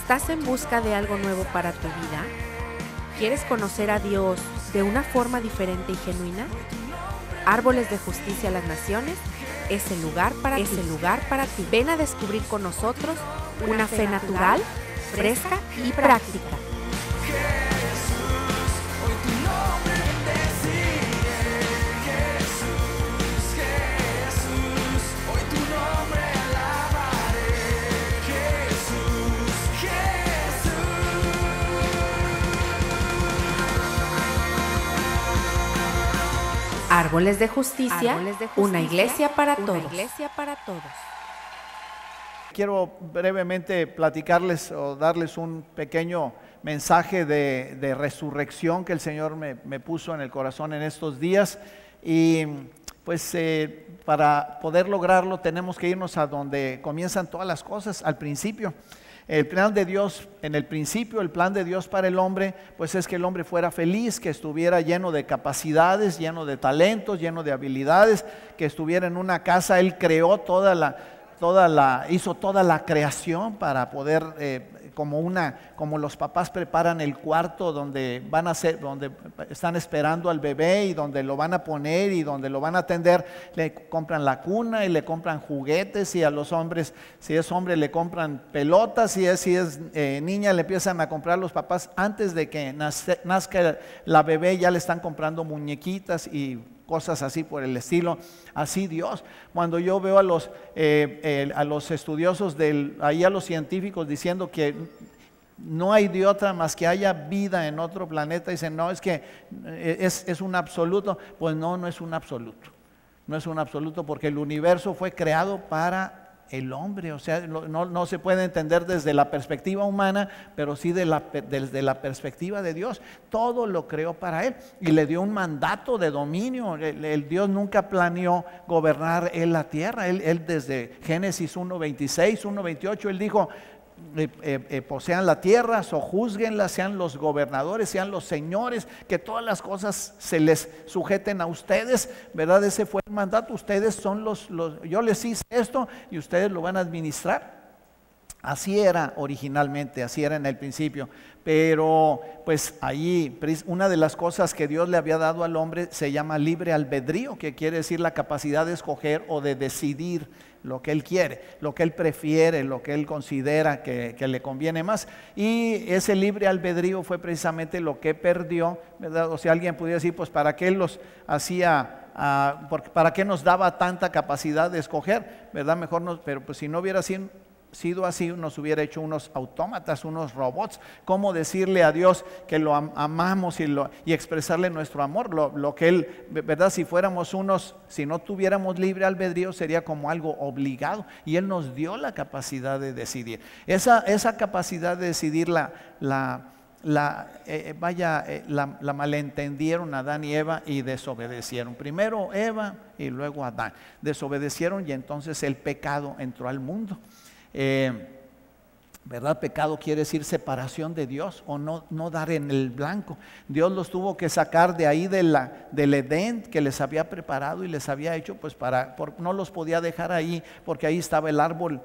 ¿Estás en busca de algo nuevo para tu vida? ¿Quieres conocer a Dios de una forma diferente y genuina? Árboles de Justicia a las Naciones es el lugar para ti. Ven a descubrir con nosotros una fe natural, fresca y práctica. Árboles de Justicia, una iglesia para todos. Quiero brevemente platicarles o darles un pequeño mensaje de resurrección que el Señor me puso en el corazón en estos días. Y pues para poder lograrlo tenemos que irnos a donde comienzan todas las cosas, al principio. El plan de Dios, en el principio, el plan de Dios para el hombre, pues es que el hombre fuera feliz, que estuviera lleno de capacidades, lleno de talentos, lleno de habilidades, que estuviera en una casa. Él creó hizo toda la creación para poder, como los papás preparan el cuarto donde están esperando al bebé y donde lo van a poner y donde lo van a atender, le compran la cuna y le compran juguetes, y a los hombres, si es hombre, le compran pelotas, si es niña, le empiezan a comprar los papás antes de que nazca la bebé, ya le están comprando muñequitas y cosas así por el estilo. Así Dios. Cuando yo veo a los estudiosos a los científicos diciendo que no hay de otra más que haya vida en otro planeta, dicen no, es que es un absoluto. Pues no es un absoluto. No es un absoluto, porque el universo fue creado para el hombre. O sea, no se puede entender desde la perspectiva humana, pero sí desde la perspectiva de Dios. Todo lo creó para Él y le dio un mandato de dominio. El Dios nunca planeó gobernar Él la tierra. Él desde Génesis 1:26, 1:28, Él dijo: posean la tierra, sojúzguenla, sean los gobernadores, sean los señores, que todas las cosas se les sujeten a ustedes, ¿verdad? Ese fue el mandato. Ustedes son yo les hice esto y ustedes lo van a administrar. Así era originalmente, así era en el principio. Pero pues allí una de las cosas que Dios le había dado al hombre se llama libre albedrío, que quiere decir la capacidad de escoger o de decidir lo que él quiere, lo que él prefiere, lo que él considera que le conviene más. Y ese libre albedrío fue precisamente lo que perdió, ¿verdad? O sea, alguien pudiera decir, pues ¿para qué los hacía? ¿Para qué nos daba tanta capacidad de escoger? ¿Verdad? Pero pues si no hubiera sido así, nos hubiera hecho unos autómatas, unos robots. ¿Cómo decirle a Dios que lo amamos y expresarle nuestro amor? Lo que Él, ¿verdad? Si no tuviéramos libre albedrío, sería como algo obligado, y Él nos dio la capacidad de decidir. Esa capacidad de decidir la malentendieron Adán y Eva y desobedecieron. Primero Eva y luego Adán desobedecieron, y entonces el pecado entró al mundo. ¿Verdad? Pecado quiere decir separación de Dios, o no dar en el blanco. Dios los tuvo que sacar de ahí del Edén que les había preparado y les había hecho, pues no los podía dejar ahí, porque ahí estaba el árbol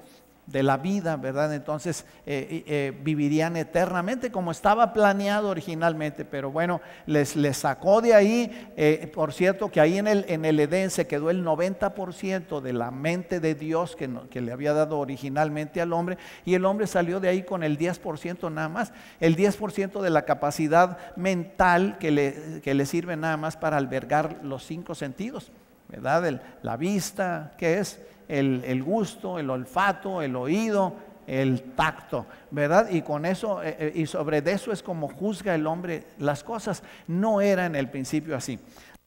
de la vida, ¿verdad? Entonces vivirían eternamente como estaba planeado originalmente. Pero bueno, les sacó de ahí. Por cierto, que ahí en el Edén se quedó el 90% de la mente de Dios que le había dado originalmente al hombre, y el hombre salió de ahí con el 10% nada más. El 10% de la capacidad mental que le sirve nada más para albergar los 5 sentidos, ¿verdad? La vista, ¿qué es? El gusto, el olfato, el oído, el tacto, ¿verdad? Y con eso, y sobre eso es como juzga el hombre las cosas. No era en el principio así.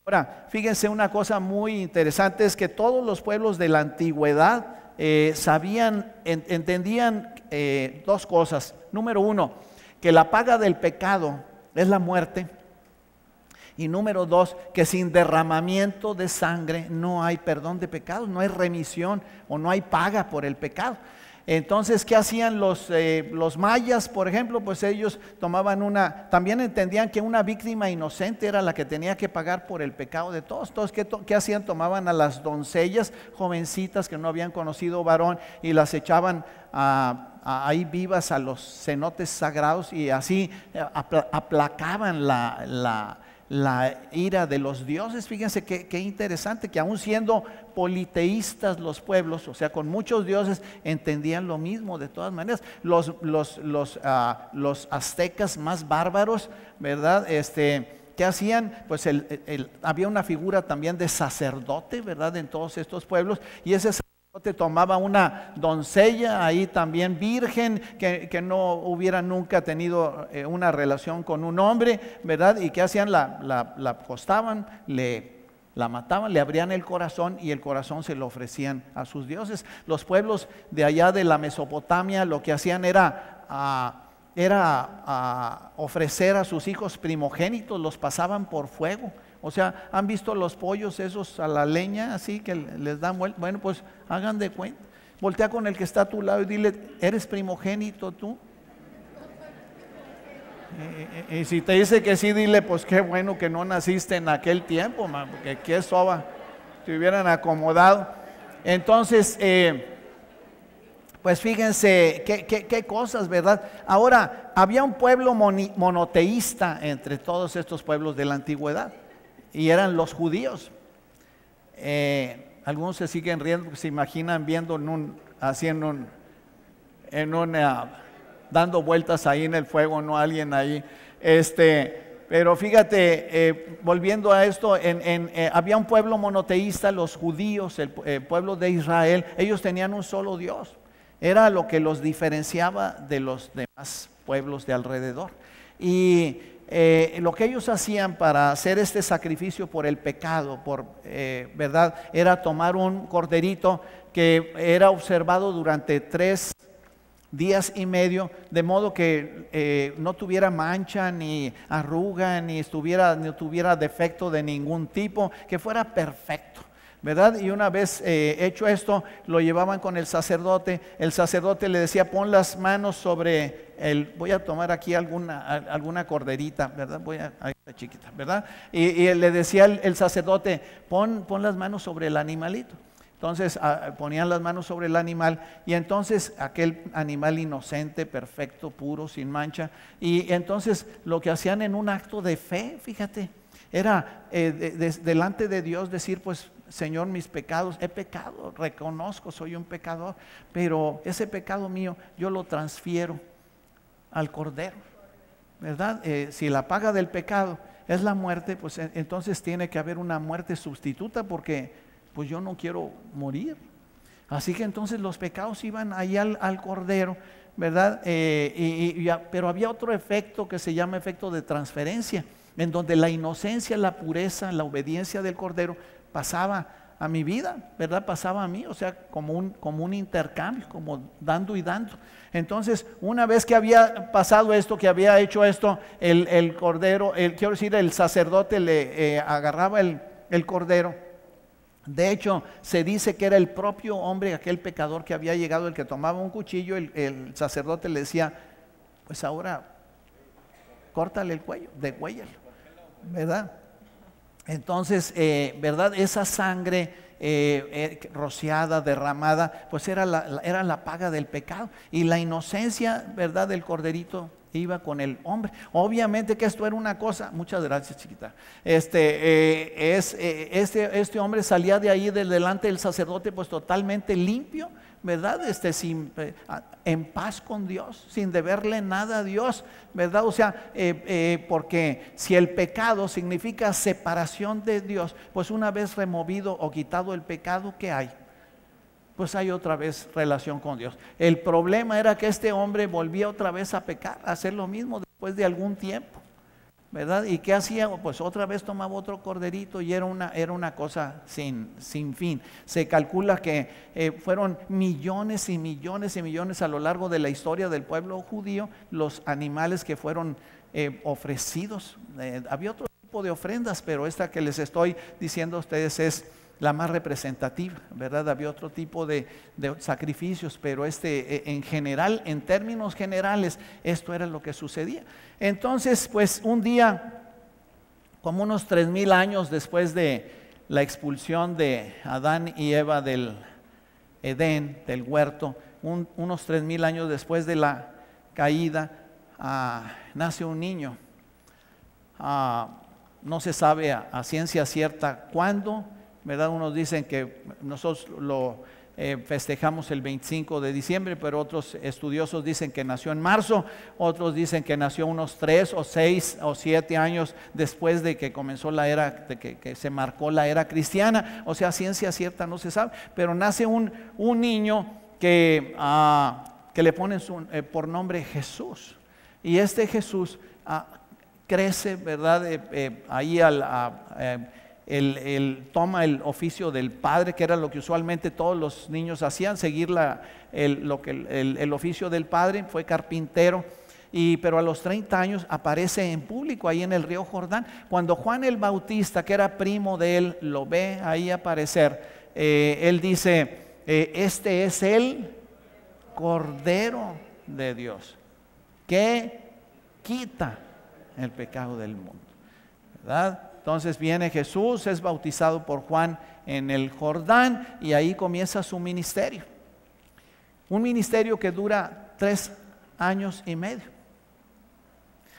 Ahora, fíjense, una cosa muy interesante es que todos los pueblos de la antigüedad entendían 2 cosas. Número 1, que la paga del pecado es la muerte. Y número 2, que sin derramamiento de sangre no hay perdón de pecados, no hay remisión o no hay paga por el pecado. Entonces, ¿qué hacían los mayas, por ejemplo? Pues ellos también entendían que una víctima inocente era la que tenía que pagar por el pecado de todos. Entonces, ¿qué hacían? Tomaban a las doncellas jovencitas que no habían conocido varón y las echaban ahí vivas a los cenotes sagrados y así aplacaban la ira de los dioses. Fíjense qué interesante que aún siendo politeístas los pueblos, o sea, con muchos dioses, entendían lo mismo de todas maneras. Los aztecas más bárbaros, ¿verdad? ¿Qué hacían? Pues había una figura también de sacerdote, ¿verdad? En todos estos pueblos, y ese sacerdote tomaba una doncella ahí también virgen, que no hubiera nunca tenido una relación con un hombre, ¿verdad? Y ¿qué hacían? La acostaban, la mataban, le abrían el corazón y el corazón se lo ofrecían a sus dioses. Los pueblos de allá de la Mesopotamia lo que hacían era ofrecer a sus hijos primogénitos, los pasaban por fuego. O sea, ¿han visto los pollos esos a la leña así que les dan vuelta? Bueno, pues hagan de cuenta. Voltea con el que está a tu lado y dile, ¿eres primogénito tú? Y si te dice que sí, dile, pues qué bueno que no naciste en aquel tiempo, man, porque qué soba, te hubieran acomodado. Entonces, pues fíjense qué cosas, ¿verdad? Ahora, había un pueblo monoteísta entre todos estos pueblos de la antigüedad, y eran los judíos. Algunos se siguen riendo porque se imaginan viendo dando vueltas ahí en el fuego, no alguien ahí. Pero fíjate, volviendo a esto, había un pueblo monoteísta, los judíos, el pueblo de Israel. Ellos tenían un solo Dios. Era lo que los diferenciaba de los demás pueblos de alrededor. Y lo que ellos hacían para hacer este sacrificio por el pecado, ¿verdad? Era tomar un corderito que era observado durante 3 días y medio, de modo que no tuviera mancha, ni arruga, ni tuviera defecto de ningún tipo, que fuera perfecto, ¿verdad? Y una vez hecho esto, lo llevaban con el sacerdote le decía, pon las manos sobre voy a tomar aquí alguna corderita, ¿verdad? Ahí está chiquita, ¿verdad? Y le decía el sacerdote, pon las manos sobre el animalito. Entonces ponían las manos sobre el animal, y entonces aquel animal inocente, perfecto, puro, sin mancha, y entonces lo que hacían en un acto de fe, fíjate, era delante de Dios decir, pues Señor, mis pecados, he pecado, reconozco, soy un pecador, pero ese pecado mío yo lo transfiero al Cordero, ¿verdad? Si la paga del pecado es la muerte, pues entonces tiene que haber una muerte sustituta, porque pues yo no quiero morir. Así que entonces los pecados iban ahí al Cordero, ¿verdad? Pero había otro efecto que se llama efecto de transferencia, en donde la inocencia, la pureza, la obediencia del Cordero pasaba a mi vida, ¿verdad? Pasaba a mí, o sea, como un intercambio, como dando y dando. Entonces, una vez que había pasado esto, que había hecho esto, el Cordero, quiero decir, el sacerdote le agarraba el Cordero. De hecho, se dice que era el propio hombre, aquel pecador que había llegado, el que tomaba un cuchillo, el sacerdote le decía, pues ahora córtale el cuello, degüéllalo, ¿verdad? Entonces, ¿verdad? Esa sangre rociada, derramada, pues era la paga del pecado, y la inocencia, ¿verdad?, del corderito iba con el hombre. Obviamente que esto era una cosa, muchas gracias chiquita, este hombre salía de ahí delante del sacerdote pues totalmente limpio, ¿verdad? En paz con Dios, sin deberle nada a Dios, ¿verdad? O sea, porque si el pecado significa separación de Dios, pues una vez removido o quitado el pecado, ¿qué hay? Pues hay otra vez relación con Dios. El problema era que este hombre volvía otra vez a pecar, a hacer lo mismo después de algún tiempo, ¿verdad? ¿Y qué hacía? Pues otra vez tomaba otro corderito, y era una cosa sin fin. Se calcula que fueron millones y millones y millones a lo largo de la historia del pueblo judío los animales que fueron ofrecidos. Había otro tipo de ofrendas, pero esta que les estoy diciendo a ustedes es la más representativa, ¿verdad? Había otro tipo de sacrificios, pero en general, en términos generales, esto era lo que sucedía. Entonces, pues un día, como unos 3000 años después de la expulsión de Adán y Eva del Edén, del huerto, unos 3000 años después de la caída, nace un niño. No se sabe a ciencia cierta cuándo, ¿verdad? Unos dicen que nosotros lo festejamos el 25 de diciembre, pero otros estudiosos dicen que nació en marzo, otros dicen que nació unos 3 o 6 o 7 años después de que comenzó la era, de que se marcó la era cristiana. O sea, ciencia cierta no se sabe, pero nace un niño que le ponen por nombre Jesús. Y este Jesús crece, ¿verdad? Ahí él toma el oficio del padre, que era lo que usualmente todos los niños hacían, seguir el oficio del padre. Fue carpintero, pero a los 30 años aparece en público ahí en el río Jordán. Cuando Juan el Bautista, que era primo de él, lo ve ahí aparecer, él dice, este es el Cordero de Dios que quita el pecado del mundo, ¿verdad? Entonces viene Jesús, es bautizado por Juan en el Jordán y ahí comienza su ministerio. Un ministerio que dura 3 años y medio.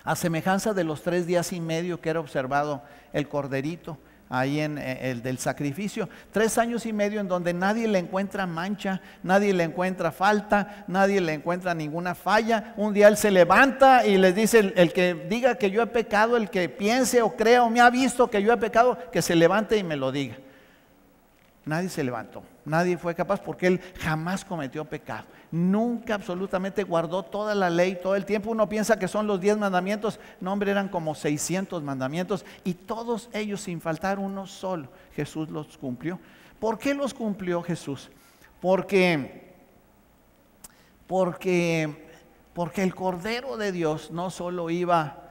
A semejanza de los 3 días y medio que era observado el corderito ahí en el del sacrificio. 3 años y medio en donde nadie le encuentra mancha, nadie le encuentra falta, nadie le encuentra ninguna falla. Un día él se levanta y les dice, el que diga que yo he pecado, el que piense o crea o me ha visto que yo he pecado, que se levante y me lo diga. Nadie se levantó, nadie fue capaz, porque él jamás cometió pecado. Nunca absolutamente guardó toda la ley, todo el tiempo. Uno piensa que son los 10 mandamientos, no, hombre, eran como 600 mandamientos, y todos ellos sin faltar uno solo, Jesús los cumplió. ¿Por qué los cumplió Jesús? Porque el Cordero de Dios no solo iba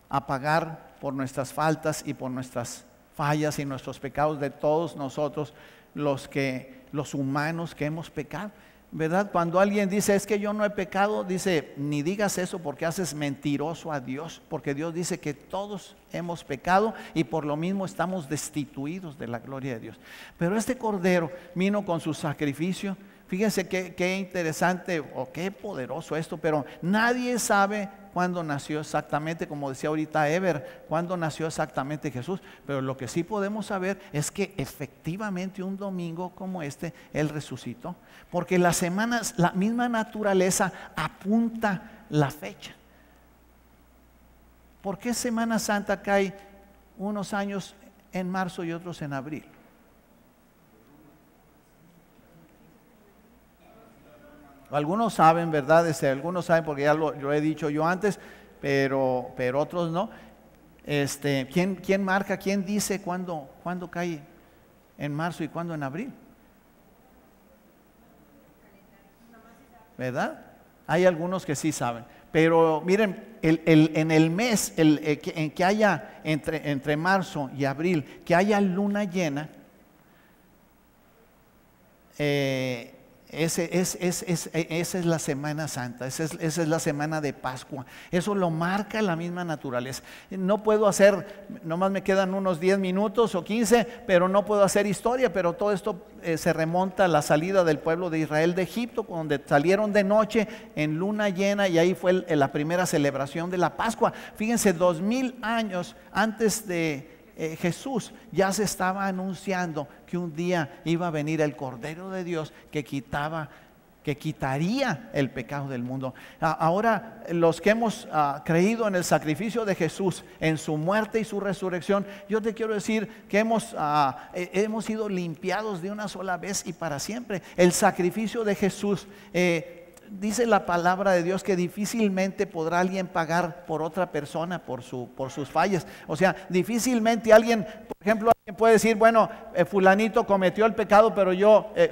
a pagar por nuestras faltas y por nuestras fallas y nuestros pecados de todos nosotros, los humanos que hemos pecado, ¿verdad? Cuando alguien dice, es que yo no he pecado, dice, ni digas eso, porque haces mentiroso a Dios, porque Dios dice que todos hemos pecado y por lo mismo estamos destituidos de la gloria de Dios. Pero este Cordero vino con su sacrificio. Fíjense qué interesante o qué poderoso esto, pero nadie sabe cuándo nació exactamente, como decía ahorita Ever, cuándo nació exactamente Jesús. Pero lo que sí podemos saber es que efectivamente un domingo como este, Él resucitó. Porque las semanas, la misma naturaleza apunta la fecha. ¿Por qué Semana Santa cae unos años en marzo y otros en abril? Algunos saben, ¿verdad? Algunos saben porque ya lo he dicho yo antes, pero otros no. ¿Quién marca, quién dice cuándo cae en marzo y cuándo en abril? ¿Verdad? Hay algunos que sí saben. Pero miren, en el mes en que haya entre marzo y abril, que haya luna llena, esa es la Semana Santa, esa es la semana de Pascua. Eso lo marca la misma naturaleza. No puedo hacer, nomás me quedan unos 10 minutos o 15, pero no puedo hacer historia. Pero todo esto se remonta a la salida del pueblo de Israel de Egipto, donde salieron de noche en luna llena, y ahí fue la primera celebración de la Pascua. Fíjense, 2000 años antes de Jesús ya se estaba anunciando que un día iba a venir el Cordero de Dios que quitaría el pecado del mundo. Ahora, los que hemos creído en el sacrificio de Jesús, en su muerte y su resurrección, yo te quiero decir que hemos sido limpiados de una sola vez y para siempre. El sacrificio de Jesús, dice la palabra de Dios que difícilmente podrá alguien pagar por otra persona por sus fallas. O sea, difícilmente alguien, por ejemplo, alguien puede decir, bueno, fulanito cometió el pecado, pero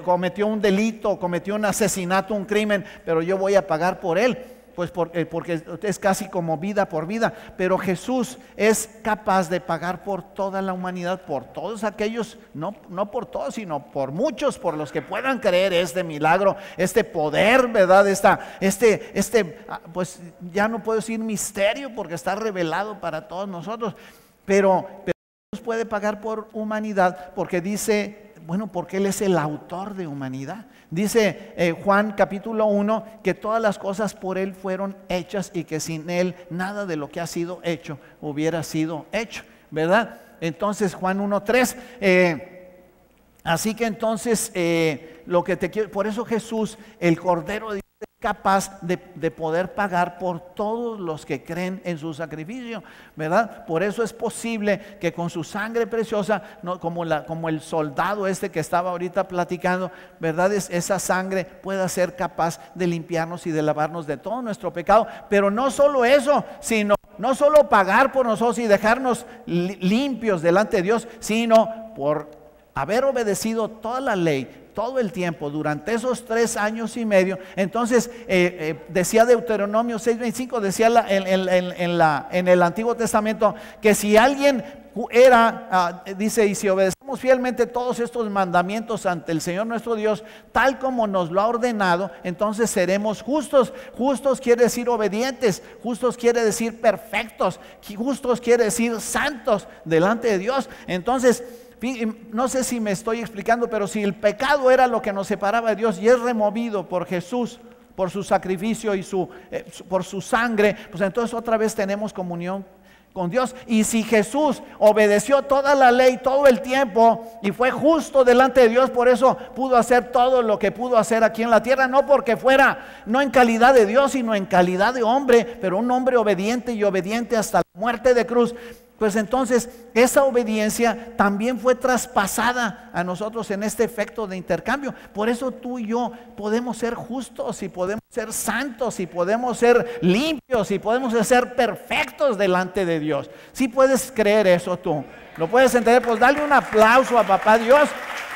cometió un delito, cometió un asesinato, un crimen, pero yo voy a pagar por él. Pues porque es casi como vida por vida. Pero Jesús es capaz de pagar por toda la humanidad, por todos aquellos, no por todos, sino por muchos, por los que puedan creer este milagro, este poder, ¿verdad? Pues ya no puedo decir misterio porque está revelado para todos nosotros. Pero Jesús puede pagar por humanidad, porque dice Bueno, porque Él es el autor de humanidad. Dice Juan capítulo 1 que todas las cosas por Él fueron hechas y que sin Él nada de lo que ha sido hecho hubiera sido hecho, ¿verdad? Entonces Juan 1:3, así que entonces lo que te quiero, por eso Jesús, el Cordero de Dios, es capaz de poder pagar por todos los que creen en su sacrificio, ¿verdad? Por eso es posible que con su sangre preciosa, no, como el soldado que estaba ahorita platicando, ¿verdad? Esa sangre pueda ser capaz de limpiarnos y de lavarnos de todo nuestro pecado. Pero no solo eso, sino no solo pagar por nosotros y dejarnos limpios delante de Dios, sino por haber obedecido toda la ley todo el tiempo durante esos 3 años y medio. Entonces decía Deuteronomio 6:25, decía en el Antiguo Testamento, que si alguien dice, y si obedecemos fielmente todos estos mandamientos ante el Señor nuestro Dios, tal como nos lo ha ordenado, entonces seremos justos. Justos quiere decir obedientes, justos quiere decir perfectos, justos quiere decir santos delante de Dios. Entonces, no sé si me estoy explicando, pero si el pecado era lo que nos separaba de Dios y es removido por Jesús, por su sacrificio y por su sangre, pues entonces otra vez tenemos comunión con Dios. Y si Jesús obedeció toda la ley todo el tiempo y fue justo delante de Dios, por eso pudo hacer todo lo que pudo hacer aquí en la tierra, no porque fuera, no en calidad de Dios, sino en calidad de hombre, pero un hombre obediente y obediente hasta la muerte de cruz. Pues entonces esa obediencia también fue traspasada a nosotros en este efecto de intercambio. Por eso tú y yo podemos ser justos y podemos ser santos y podemos ser limpios y podemos ser perfectos delante de Dios. Si puedes creer eso tú, lo puedes entender, pues dale un aplauso a papá Dios.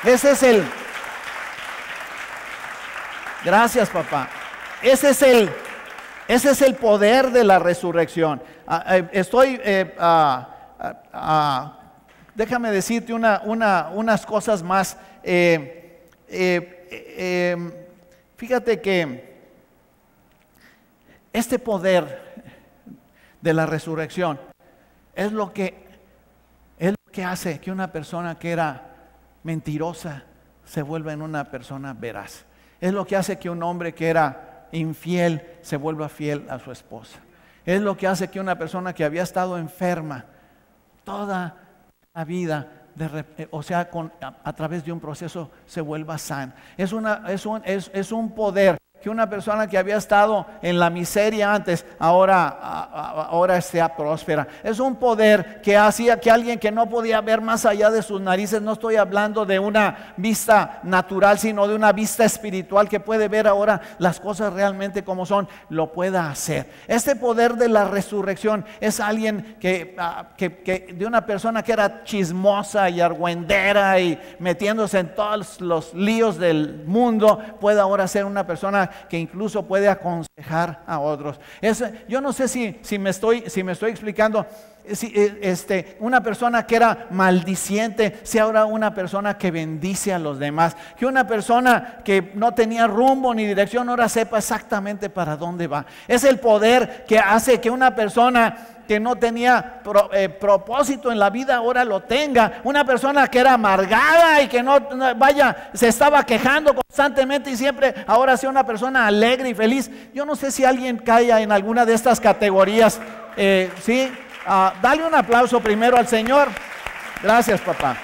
Ese gracias papá. Ese es el poder de la resurrección. Déjame decirte unas cosas más. Fíjate que este poder de la resurrección es lo que hace que una persona que era mentirosa se vuelva en una persona veraz. Es lo que hace que un hombre que era infiel se vuelva fiel a su esposa. Es lo que hace que una persona que había estado enferma toda la vida, a través de un proceso, se vuelva sana. Es un poder que una persona que había estado en la miseria antes, ahora sea próspera. Es un poder que hacía que alguien que no podía ver más allá de sus narices, no estoy hablando de una vista natural, sino de una vista espiritual, que puede ver ahora las cosas realmente como son, lo pueda hacer. Este poder de la resurrección es alguien que de una persona que era chismosa y argüendera y metiéndose en todos los líos del mundo, puede ahora ser una persona que incluso puede aconsejar a otros. Yo no sé si me estoy explicando. Una persona que era maldiciente sea ahora una persona que bendice a los demás. Que una persona que no tenía rumbo ni dirección ahora sepa exactamente para dónde va. Es el poder que hace que una persona que no tenía propósito en la vida ahora lo tenga. Una persona que era amargada y que se estaba quejando constantemente y siempre ahora sea una persona alegre y feliz. Yo no sé si alguien caiga en alguna de estas categorías. ¿Sí? Dale un aplauso primero al Señor. Gracias, papá.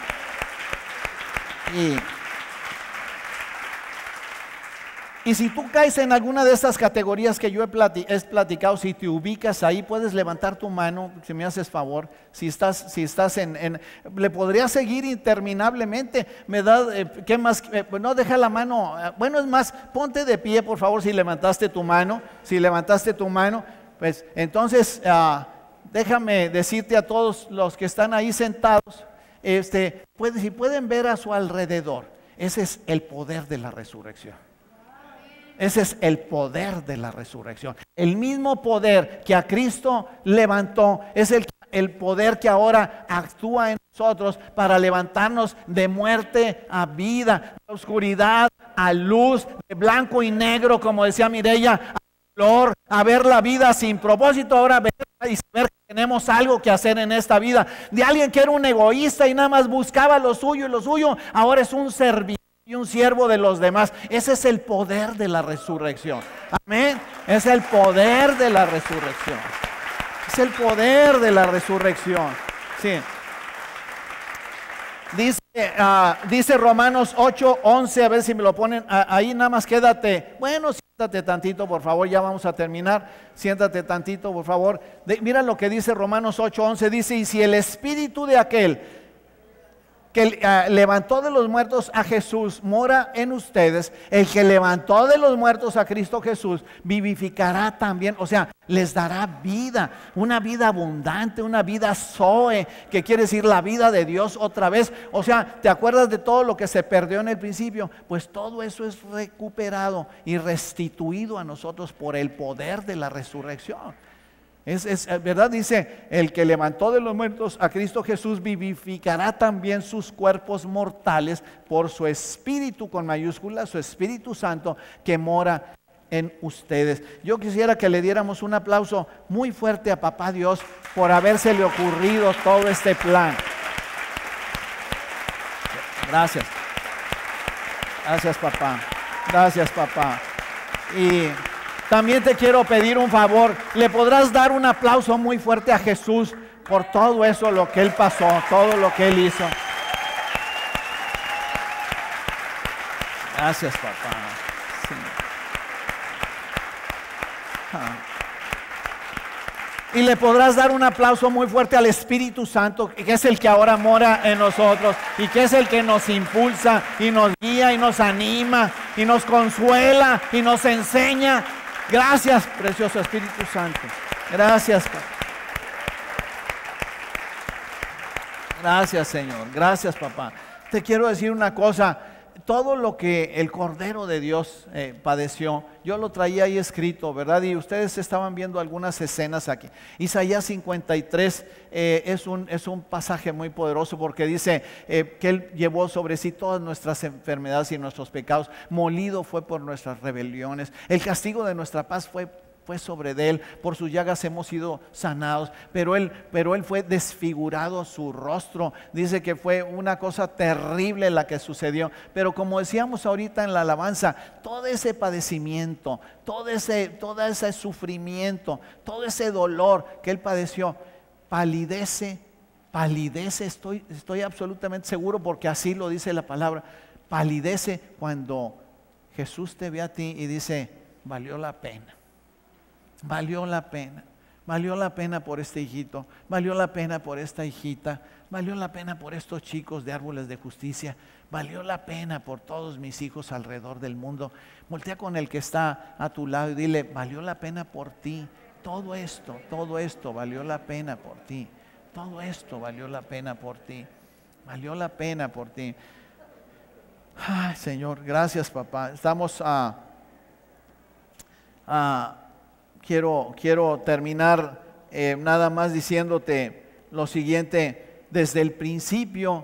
Y si tú caes en alguna de estas categorías que yo he platicado, si te ubicas ahí, puedes levantar tu mano, si me haces favor. Si estás le podría seguir interminablemente. ¿Qué más? No, deja la mano. Bueno, es más, ponte de pie, por favor, si levantaste tu mano. Si levantaste tu mano, pues entonces déjame decirte a todos los que están ahí sentados, si pueden ver a su alrededor, ese es el poder de la resurrección. Ese es el poder de la resurrección. El mismo poder que a Cristo levantó es el poder que ahora actúa en nosotros para levantarnos de muerte a vida, de oscuridad a luz, de blanco y negro, como decía Mireya, a color, a ver la vida sin propósito, ahora ver y saber tenemos algo que hacer en esta vida. De alguien que era un egoísta y nada más buscaba lo suyo y lo suyo, ahora es un servidor y un siervo de los demás. Ese es el poder de la resurrección. Amén. Es el poder de la resurrección. Es el poder de la resurrección. Sí. Dice Romanos 8:11, a ver si me lo ponen ahí, nada más quédate. Bueno, siéntate tantito, por favor, ya vamos a terminar. Siéntate tantito, por favor. Mira lo que dice Romanos 8:11, dice: y si el espíritu de aquel que levantó de los muertos a Jesús mora en ustedes, el que levantó de los muertos a Cristo Jesús vivificará también, o sea, les dará vida, una vida abundante, una vida zoe, que quiere decir la vida de Dios otra vez. O sea, ¿te acuerdas de todo lo que se perdió en el principio? Pues todo eso es recuperado y restituido a nosotros por el poder de la resurrección. Es verdad, dice: el que levantó de los muertos a Cristo Jesús vivificará también sus cuerpos mortales por su Espíritu, con mayúsculas, su Espíritu Santo que mora en ustedes. Yo quisiera que le diéramos un aplauso muy fuerte a Papá Dios por habérsele ocurrido todo este plan. Gracias. Gracias, papá. Gracias, papá. Y también te quiero pedir un favor. ¿Le podrás dar un aplauso muy fuerte a Jesús por todo eso, lo que Él pasó, todo lo que Él hizo? Gracias, papá. Sí. Y le podrás dar un aplauso muy fuerte al Espíritu Santo, que es el que ahora mora en nosotros y que es el que nos impulsa y nos guía y nos anima y nos consuela y nos enseña. Gracias, precioso Espíritu Santo. Gracias, papá. Gracias, Señor. Gracias, papá. Te quiero decir una cosa. Todo lo que el Cordero de Dios padeció, yo lo traía ahí escrito, ¿verdad? Y ustedes estaban viendo algunas escenas aquí. Isaías 53 es un pasaje muy poderoso, porque dice que Él llevó sobre sí todas nuestras enfermedades y nuestros pecados. Molido fue por nuestras rebeliones. El castigo de nuestra paz fue sobre de Él, por sus llagas hemos sido sanados, pero él fue desfigurado su rostro. Dice que fue una cosa terrible la que sucedió, pero como decíamos ahorita en la alabanza, todo ese padecimiento, todo ese sufrimiento, todo ese dolor que Él padeció, palidece, estoy absolutamente seguro, porque así lo dice la palabra, palidece cuando Jesús te ve a ti y dice: valió la pena. Valió la pena. Valió la pena por este hijito. Valió la pena por esta hijita. Valió la pena por estos chicos de Árboles de Justicia. Valió la pena por todos mis hijos alrededor del mundo. Voltea con el que está a tu lado y dile: valió la pena por ti. Todo esto valió la pena por ti. Todo esto valió la pena por ti. Valió la pena por ti. Ay, Señor, gracias, papá. Estamos Quiero terminar nada más diciéndote lo siguiente. Desde el principio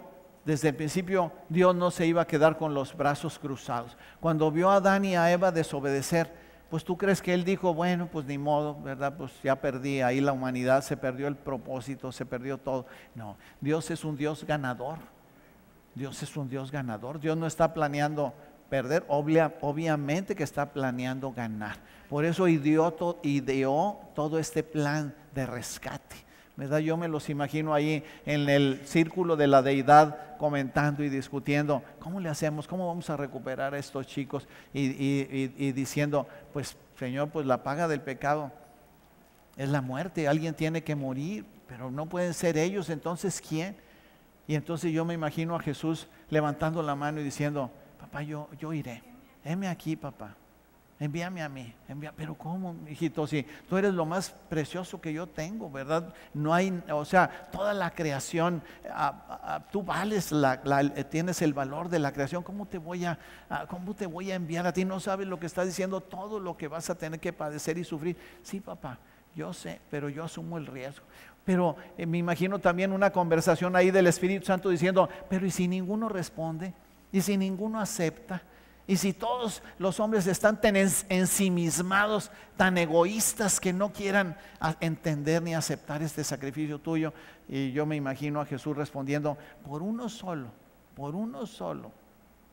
Dios no se iba a quedar con los brazos cruzados. Cuando vio a Adán y a Eva desobedecer, pues tú crees que Él dijo: bueno, pues ni modo, ¿verdad? Pues ya perdí ahí la humanidad, se perdió el propósito, se perdió todo. No, Dios es un Dios ganador. Dios es un Dios ganador. Dios no está planeando perder, obviamente que está planeando ganar. Por eso ideó todo este plan de rescate, ¿verdad? Yo me los imagino ahí en el círculo de la deidad comentando y discutiendo: ¿cómo le hacemos? ¿Cómo vamos a recuperar a estos chicos? Y diciendo: pues Señor, pues la paga del pecado es la muerte, alguien tiene que morir, pero no pueden ser ellos, entonces ¿quién? Y entonces yo me imagino a Jesús levantando la mano y diciendo: papá, yo iré, heme aquí, papá, envíame a mí. Pero ¿cómo, hijito? Si tú eres lo más precioso que yo tengo, ¿verdad? No hay, o sea, toda la creación, tú vales, tienes el valor de la creación. ¿Cómo te voy a enviar a ti? No sabes lo que estás diciendo, todo lo que vas a tener que padecer y sufrir. Sí, papá, yo sé, pero yo asumo el riesgo. Pero me imagino también una conversación ahí del Espíritu Santo diciendo: pero ¿y si ninguno responde? ¿Y si ninguno acepta? Y si todos los hombres están tan ensimismados, tan egoístas, que no quieran entender ni aceptar este sacrificio tuyo, y yo me imagino a Jesús respondiendo, por uno solo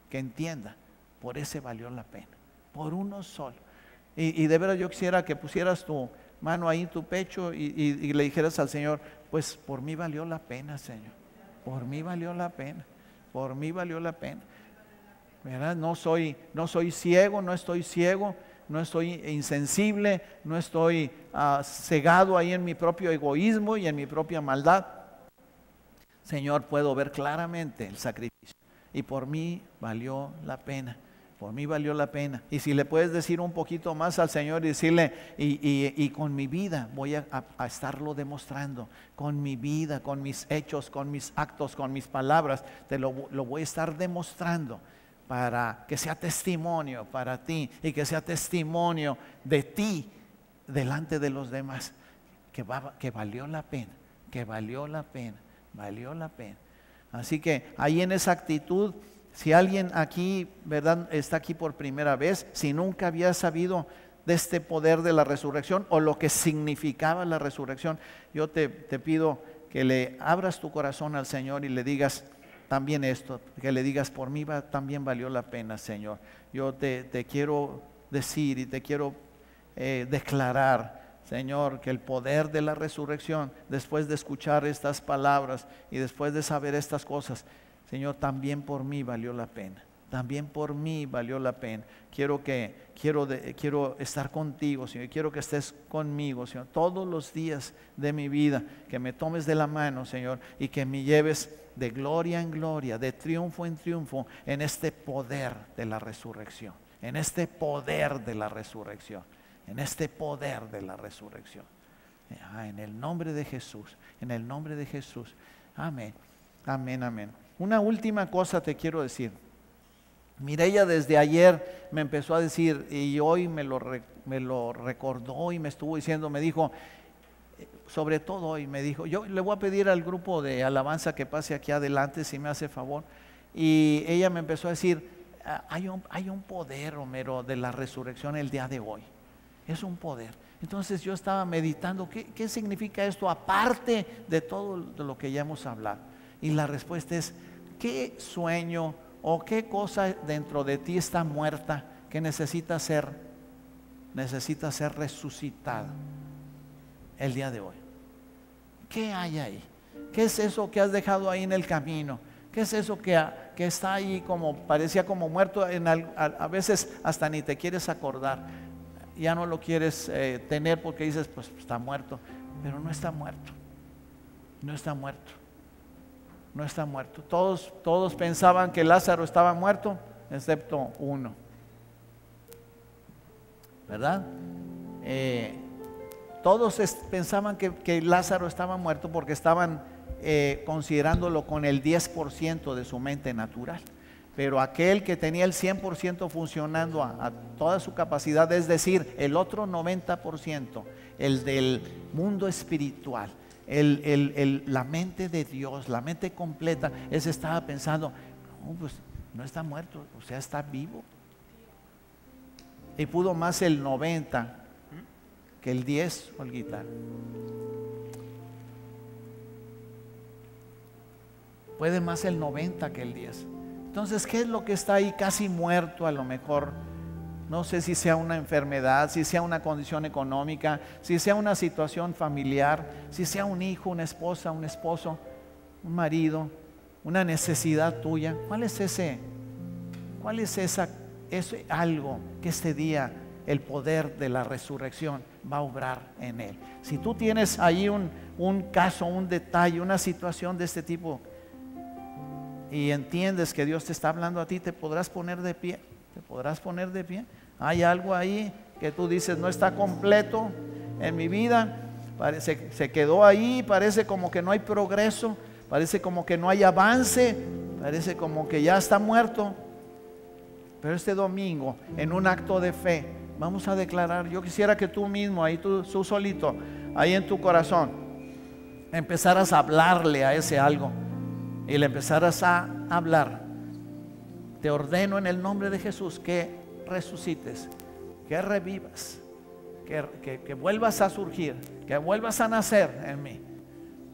que entienda, por ese valió la pena, por uno solo. Y de verdad yo quisiera que pusieras tu mano ahí en tu pecho y le dijeras al Señor, pues por mí valió la pena, Señor, por mí valió la pena, por mí valió la pena. ¿Verdad? No soy ciego, no estoy ciego, no estoy insensible, no estoy cegado ahí en mi propio egoísmo y en mi propia maldad. Señor, puedo ver claramente el sacrificio y por mí valió la pena, por mí valió la pena. Y si le puedes decir un poquito más al Señor y decirle, y con mi vida voy a estarlo demostrando, con mi vida, con mis hechos, con mis actos, con mis palabras, te lo voy a estar demostrando, para que sea testimonio para ti y que sea testimonio de ti delante de los demás, que valió la pena, que valió la pena, valió la pena. Así que ahí en esa actitud, si alguien aquí, ¿verdad?, está aquí por primera vez, si nunca había sabido de este poder de la resurrección o lo que significaba la resurrección, yo te pido que le abras tu corazón al Señor y le digas también esto, que le digas, por mí también valió la pena, Señor. Yo te quiero decir y te quiero declarar, Señor, que el poder de la resurrección, después de escuchar estas palabras y después de saber estas cosas, Señor, también por mí valió la pena. También por mí valió la pena. Quiero estar contigo, Señor. Quiero que estés conmigo, Señor, todos los días de mi vida. Que me tomes de la mano, Señor, y que me lleves de gloria en gloria, de triunfo en triunfo, en este poder de la resurrección. En este poder de la resurrección. En este poder de la resurrección. En el nombre de Jesús. En el nombre de Jesús. Amén. Amén, amén. Una última cosa te quiero decir. Mireya desde ayer me empezó a decir, y hoy me lo recordó y me estuvo diciendo, me dijo, sobre todo hoy me dijo, yo le voy a pedir al grupo de alabanza que pase aquí adelante si me hace favor. Y ella me empezó a decir, hay un poder, Homero, de la resurrección el día de hoy. Es un poder. Entonces yo estaba meditando, ¿qué significa esto aparte de todo lo que ya hemos hablado? Y la respuesta es, ¿qué sueño o qué cosa dentro de ti está muerta que necesita ser resucitada el día de hoy? ¿Qué hay ahí? ¿Qué es eso que has dejado ahí en el camino? ¿Qué es eso que está ahí como parecía como muerto? A veces hasta ni te quieres acordar, ya no lo quieres tener porque dices, pues está muerto, pero no está muerto, no está muerto. No está muerto. Todos pensaban que Lázaro estaba muerto, excepto uno, ¿verdad? Todos pensaban que Lázaro estaba muerto porque estaban considerándolo con el 10% de su mente natural. Pero aquel que tenía el 100% funcionando a toda su capacidad, es decir, el otro 90%, el del mundo espiritual, la mente de Dios, la mente completa, ese estaba pensando, no, pues no está muerto, o sea, está vivo. Y pudo más el 90 que el 10, Olguita. Puede más el 90 que el 10. Entonces, ¿qué es lo que está ahí casi muerto a lo mejor? No sé si sea una enfermedad, si sea una condición económica, si sea una situación familiar, si sea un hijo, una esposa, un esposo, un marido, una necesidad tuya. ¿Cuál es ese algo que este día el poder de la resurrección va a obrar en él? Si tú tienes ahí un caso, un detalle, una situación de este tipo y entiendes que Dios te está hablando a ti, te podrás poner de pie. ¿Te podrás poner de pie? Hay algo ahí que tú dices no está completo en mi vida, se quedó ahí, parece como que no hay progreso, parece como que no hay avance, parece como que ya está muerto. Pero este domingo, en un acto de fe, vamos a declarar, yo quisiera que tú mismo, ahí tú solito, ahí en tu corazón, empezaras a hablarle a ese algo y le empezaras a hablar. te ordeno en el nombre de Jesús que resucites, que revivas, que vuelvas a surgir, que vuelvas a nacer en mí,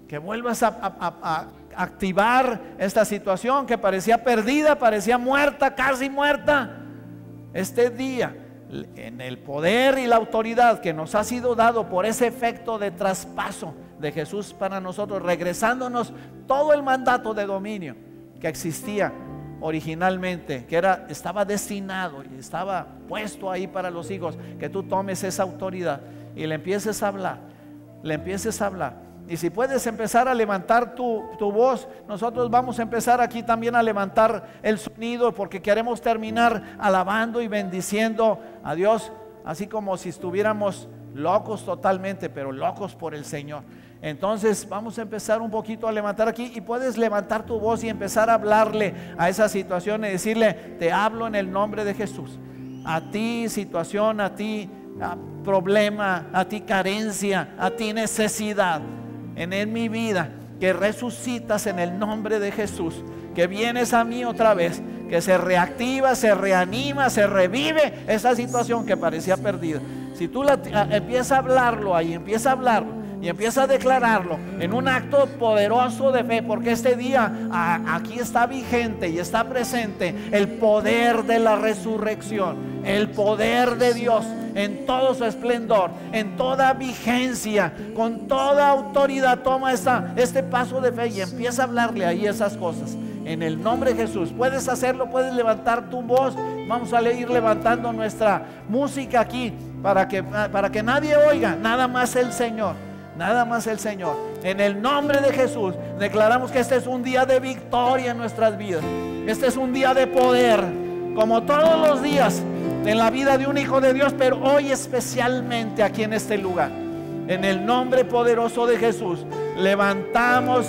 que vuelvas a activar esta situación que parecía perdida, parecía muerta, casi muerta. Este día, en el poder y la autoridad que nos ha sido dado por ese efecto de traspaso de Jesús para nosotros, regresándonos todo el mandato de dominio que existía originalmente, que estaba destinado y estaba puesto ahí para los hijos, que tú tomes esa autoridad y le empieces a hablar, y si puedes empezar a levantar tu voz, nosotros vamos a empezar aquí también a levantar el sonido, porque queremos terminar alabando y bendiciendo a Dios, así como si estuviéramos locos totalmente, pero locos por el Señor. Entonces vamos a empezar un poquito a levantar aquí, y puedes levantar tu voz y empezar a hablarle a esa situación y decirle: te hablo en el nombre de Jesús. A ti situación, a ti problema, a ti carencia, a ti necesidad en mi vida, que resucitas en el nombre de Jesús, que vienes a mí otra vez, que se reactiva, se reanima, se revive esa situación que parecía perdida. Si tú empiezas a hablarlo ahí, empieza a hablarlo y empieza a declararlo en un acto poderoso de fe, porque este día aquí está vigente y está presente el poder de la resurrección, el poder de Dios en todo su esplendor, en toda vigencia, con toda autoridad. Toma este paso de fe y empieza a hablarle ahí esas cosas en el nombre de Jesús. Puedes hacerlo, puedes levantar tu voz. Vamos a ir levantando nuestra música aquí para que nadie oiga, nada más el Señor. Nada más el Señor. En el nombre de Jesús declaramos que este es un día de victoria en nuestras vidas. Este es un día de poder, como todos los días en la vida de un hijo de Dios, pero hoy especialmente aquí en este lugar. En el nombre poderoso de Jesús levantamos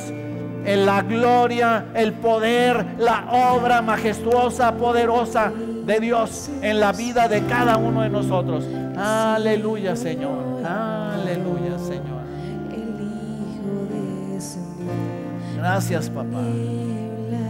en la gloria, el poder, la obra majestuosa, poderosa de Dios en la vida de cada uno de nosotros. Aleluya, Señor. Aleluya, Señor. El Hijo descendió. Gracias, papá. La